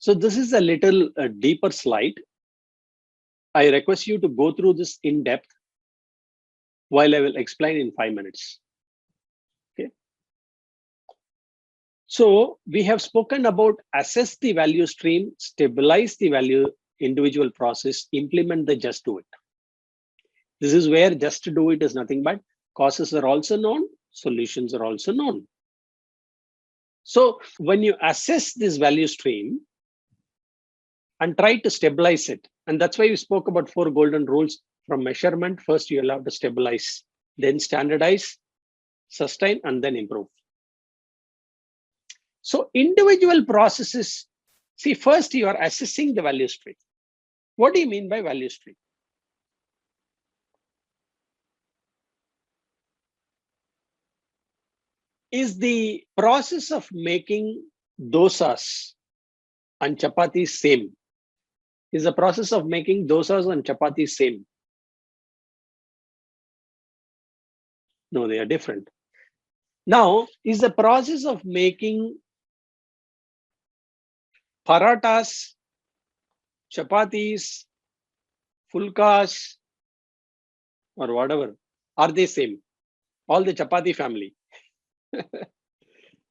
So this is a little deeper slide. I request you to go through this in depth while I will explain in 5 minutes. Okay. So we have spoken about assess the value stream, stabilize the value individual process, implement the just do it. This is where just do it is nothing but causes are also known, solutions are also known. So when you assess this value stream and try to stabilize it, and that's why we spoke about 4 golden rules from measurement. First, you'll have to stabilize, then standardize, sustain, and then improve. So individual processes, see, first you are assessing the value stream. What do you mean by value stream? Is the process of making dosas and chapatis same? Is the process of making dosas and chapatis same? No, they are different. Now, is the process of making paratas, chapatis, fulkas, or whatever, are they same? All the chapati family.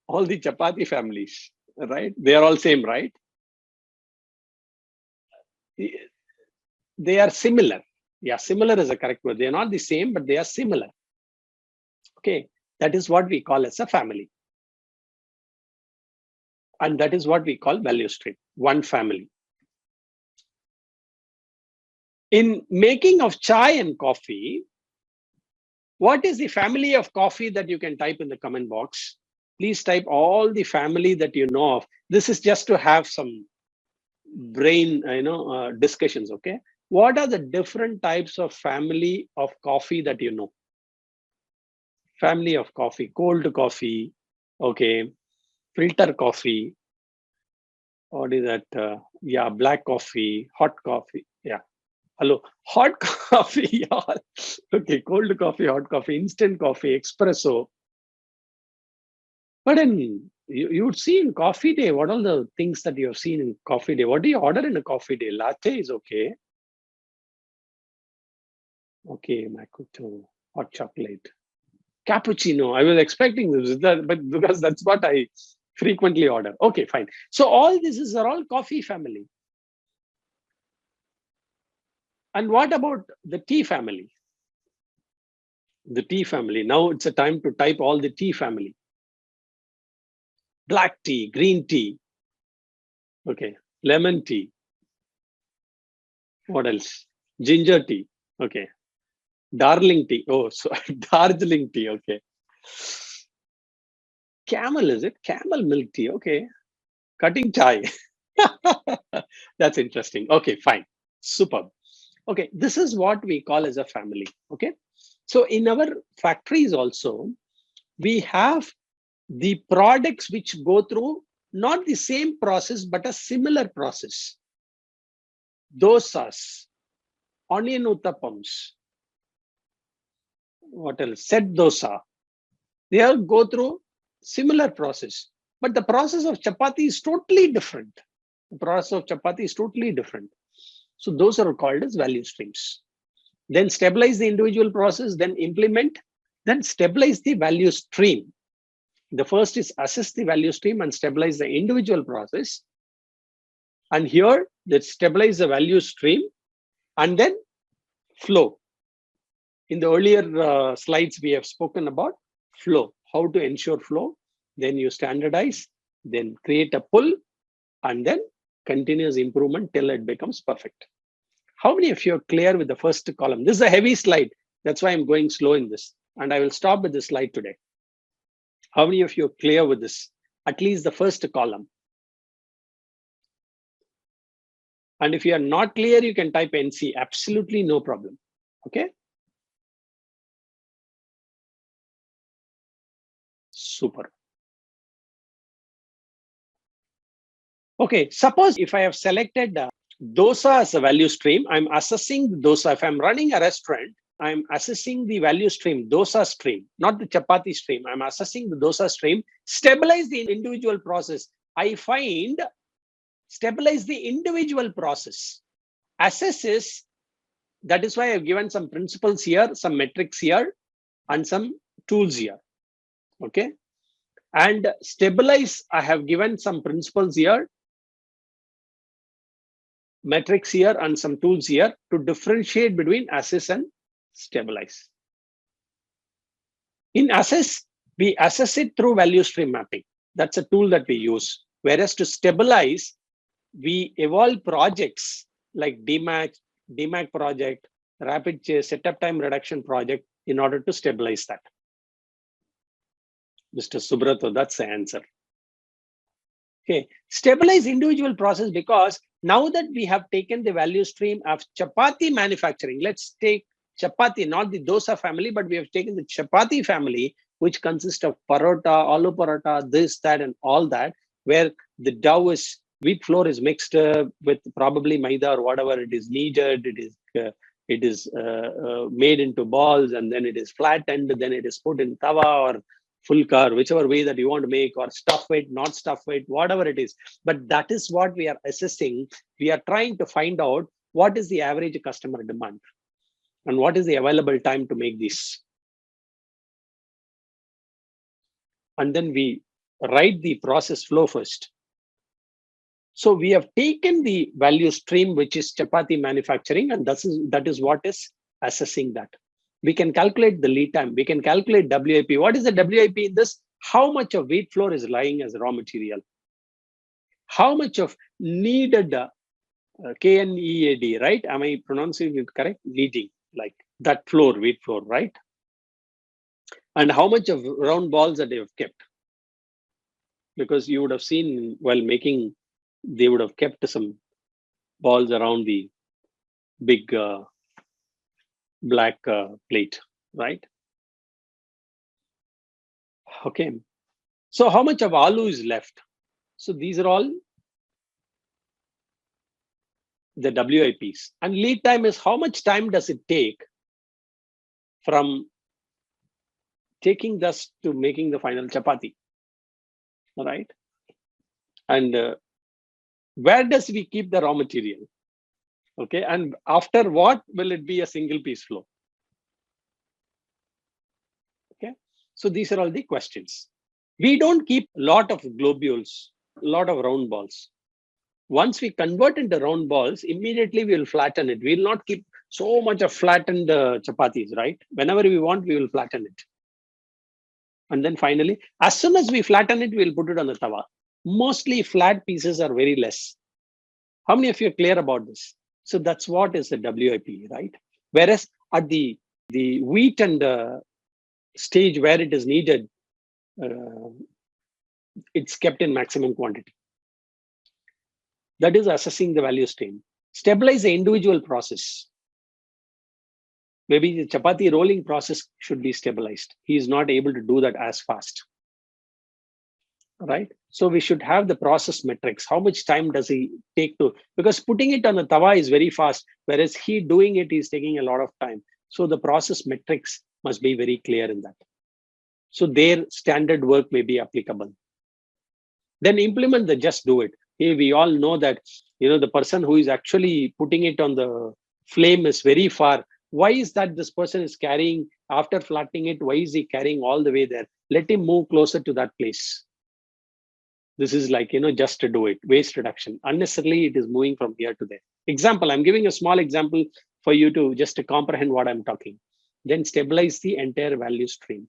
All the chapati families, right? They are all same, right? They are similar. Yeah, similar is a correct word. They are not the same, but they are similar. Okay, that is what we call as a family. And that is what we call value stream, one family. In making of chai and coffee, what is the family of coffee that you can type in the comment box? Please type all the family that you know of. This is just to have some brain, discussions. Okay, what are the different types of family of coffee that you know? Family of coffee: cold coffee, okay, filter coffee. What is that? Yeah, black coffee, hot coffee. Yeah. Hello, hot coffee. Yeah. Okay, cold coffee, hot coffee, instant coffee, espresso. But in you would see in coffee day, what are the things that you have seen in coffee day? What do you order in a coffee day? Latte is okay. Okay, macchiato, hot chocolate, cappuccino. I was expecting this, but because that's what I frequently order. Okay, fine. So all this are all coffee family. And what about the tea family? The tea family. Now it's a time to type all the tea family. Black tea, green tea. Okay, lemon tea. What else? Ginger tea. Okay. Darling tea. Oh, so Darjeeling tea. Okay. Camel, is it? Camel milk tea. Okay. Cutting chai. That's interesting. Okay, fine. Superb. Okay, this is what we call as a family. Okay. So in our factories also, we have the products which go through not the same process, but a similar process. Dosas, onion uttappams, what else? Set dosa. They all go through similar process, but the process of chapati is totally different. The process of chapati is totally different. So those are called as value streams. Then stabilize the individual process, then implement, then stabilize the value stream. The first is assess the value stream and stabilize the individual process. And here, let's stabilize the value stream and then flow. In the earlier slides, we have spoken about flow, how to ensure flow. Then you standardize, then create a pull, and then continuous improvement till it becomes perfect. How many of you are clear with the first column? This is a heavy slide. That's why I'm going slow in this. And I will stop with this slide today. How many of you are clear with this? At least the first column. And if you are not clear, you can type NC. Absolutely no problem. Okay. Super. Okay, suppose if I have selected dosa as a value stream, I'm assessing the dosa. If I'm running a restaurant, I'm assessing the value stream, dosa stream, not the chapati stream. I'm assessing the dosa stream, stabilize the individual process. I find Stabilize the individual process. Assess is, that is why I've given some principles here, some metrics here, and some tools here. Okay. And stabilize, I have given some principles here, metrics here, and some tools here to differentiate between assess and stabilize. In assess, we assess it through value stream mapping. That's a tool that we use. Whereas to stabilize, we evolve projects like DMAC project, rapid setup time reduction project in order to stabilize that. Mr. Subrato, that's the answer. Okay, stabilize individual process, because now that we have taken the value stream of chapati manufacturing, let's take chapati, not the dosa family, but we have taken the chapati family, which consists of parota, aloo parota, this, that, and all that, where the dough is, wheat flour is mixed with probably maida or whatever it is needed. It is made into balls, and then it is flattened, then it is put in tawa or fulkar, whichever way that you want to make, or stuff it, not stuff it, whatever it is. But that is what we are assessing. We are trying to find out what is the average customer demand and what is the available time to make this. And then we write the process flow first. So we have taken the value stream, which is chapati manufacturing, and that is what is assessing that. We can calculate the lead time. We can calculate WIP. What is the WIP in this? How much of wheat flour is lying as raw material? How much of needed KNEAD, right? Am I pronouncing it correct? Kneading, like that flour, wheat flour, right? And how much of round balls that they have kept? Because you would have seen while making, they would have kept some balls around the big black plate, right? Okay. So how much of aloo is left? So these are all the WIPs. And lead time is how much time does it take from taking this to making the final chapati, all right? And where does we keep the raw material? Okay, and after what will it be a single piece flow? Okay, so these are all the questions. We don't keep a lot of globules, a lot of round balls. Once we convert into round balls, immediately we will flatten it. We will not keep so much of flattened chapatis, right? Whenever we want, we will flatten it. And then finally, as soon as we flatten it, we'll put it on the tawa. Mostly flat pieces are very less. How many of you are clear about this? So that's what is the WIP, right? Whereas at the wheat and stage where it is needed, it's kept in maximum quantity. That is assessing the value stream. Stabilize the individual process. Maybe the chapati rolling process should be stabilized. He is not able to do that as fast, right? So we should have the process metrics. How much time does he take to, because putting it on the tawa is very fast, whereas he doing it is taking a lot of time. So the process metrics must be very clear in that. So their standard work may be applicable. Then implement the just do it. Hey, we all know that, the person who is actually putting it on the flame is very far. Why is that this person is carrying, after flattening it, why is he carrying all the way there? Let him move closer to that place. This is like, just to do it, waste reduction. Unnecessarily, it is moving from here to there. Example, I'm giving a small example for you to just to comprehend what I'm talking. Then stabilize the entire value stream.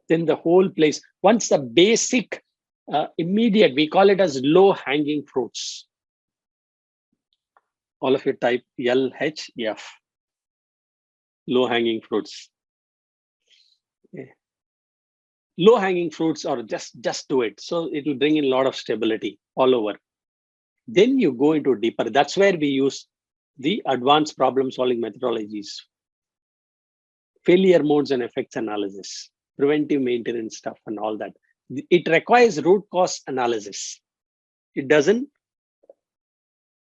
Then the whole place, once the basic, immediate, we call it as low hanging fruits. All of you type LHF, low hanging fruits. Okay. Low hanging fruits or just do it. So it will bring in a lot of stability all over. Then you go into deeper. That's where we use the advanced problem solving methodologies, failure modes and effects analysis, preventive maintenance stuff and all that. It requires root cause analysis. It doesn't.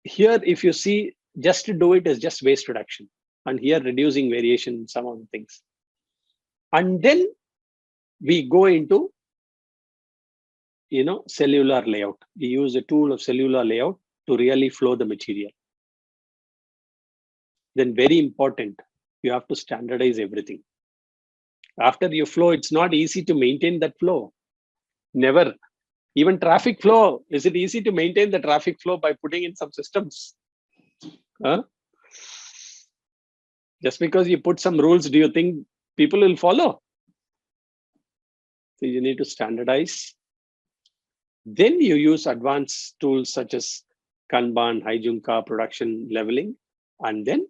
Here, if you see, just to do it is just waste reduction. And here reducing variation, some of the things. And then we go into cellular layout. We use a tool of cellular layout to really flow the material. Then very important, you have to standardize everything. After you flow, it's not easy to maintain that flow. Never. Even traffic flow, is it easy to maintain the traffic flow by putting in some systems? Huh? Just because you put some rules, do you think people will follow? So you need to standardize. Then you use advanced tools such as Kanban, Heijunka, production leveling. And then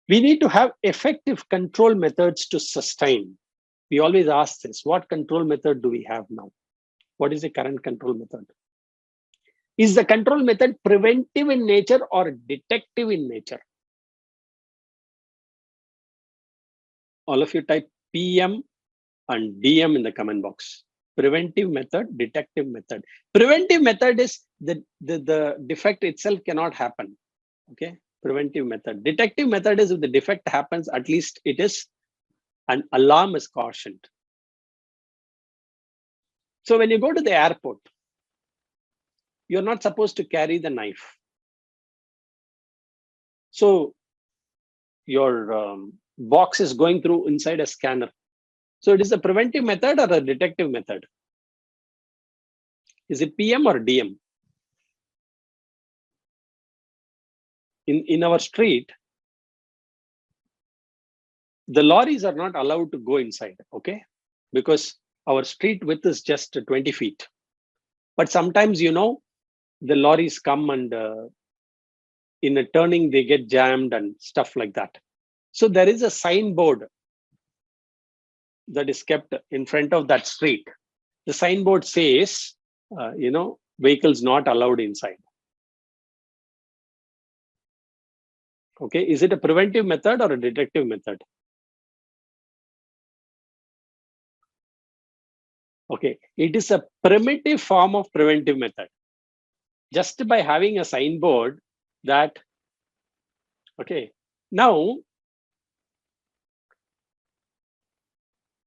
we need to have effective control methods to sustain. We always ask this, what control method do we have now? What is the current control method? Is the control method preventive in nature or detective in nature? All of you type PM and DM in the comment box. Preventive method, detective method. Preventive method is the defect itself cannot happen. Okay, preventive method. Detective method is if the defect happens, at least it is an alarm is cautioned. So when you go to the airport, you're not supposed to carry the knife. So your box is going through inside a scanner. So it is a preventive method or a detective method? Is it PM or DM? In our street, the lorries are not allowed to go inside, okay? Because our street width is just 20 feet. But sometimes, the lorries come and in a turning, they get jammed and stuff like that. So there is a signboard that is kept in front of that street. The signboard says, vehicles not allowed inside. Okay, is it a preventive method or a detective method? Okay, it is a primitive form of preventive method. Just by having a signboard that, okay, now,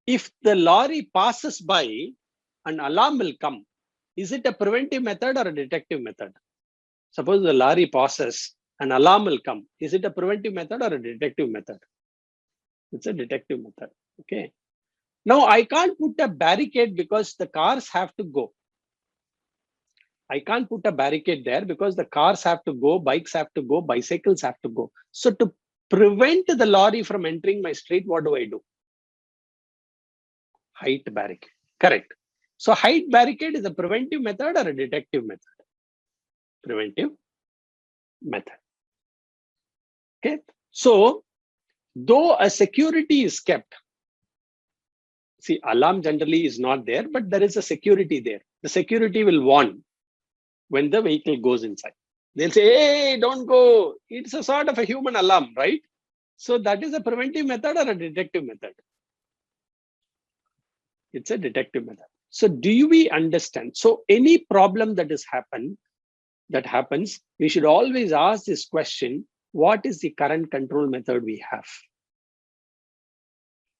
if the lorry passes by, an alarm will come. Is it a preventive method or a detective method? Suppose the lorry passes, an alarm will come. Is it a preventive method or a detective method? It's a detective method. Okay. Now I can't put a barricade because the cars have to go. I can't put a barricade there because the cars have to go, bikes have to go, bicycles have to go. So to prevent the lorry from entering my street, what do I do? Height barricade. Correct. So height barricade is a preventive method or a detective method? Preventive method. Okay. So though a security is kept, see, alarm generally is not there, but there is a security there. The security will warn when the vehicle goes inside. They'll say, hey, don't go. It's a sort of a human alarm, right? So that is a preventive method or a detective method? It's a detective method. So do we understand? So any problem that happens, we should always ask this question, what is the current control method we have?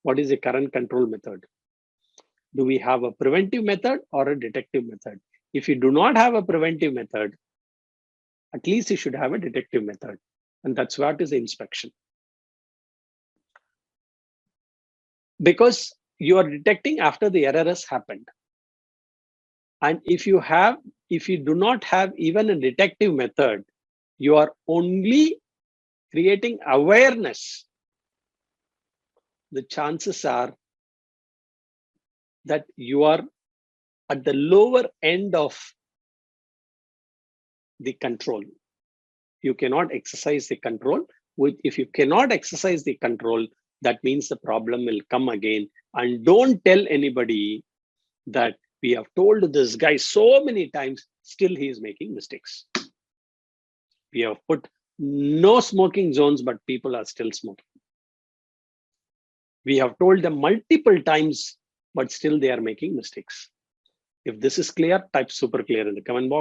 What is the current control method? Do we have a preventive method or a detective method? If you do not have a preventive method, at least you should have a detective method. And that's what is the inspection. Because you are detecting after the error has happened. And if you do not have even a detective method, you are only creating awareness. The chances are that you are at the lower end of the control. You cannot exercise the control. If you cannot exercise the control, that means the problem will come again. And don't tell anybody that we have told this guy so many times, still he is making mistakes. We have put no smoking zones, but people are still smoking. We have told them multiple times, but still they are making mistakes. If this is clear, type super clear in the comment box.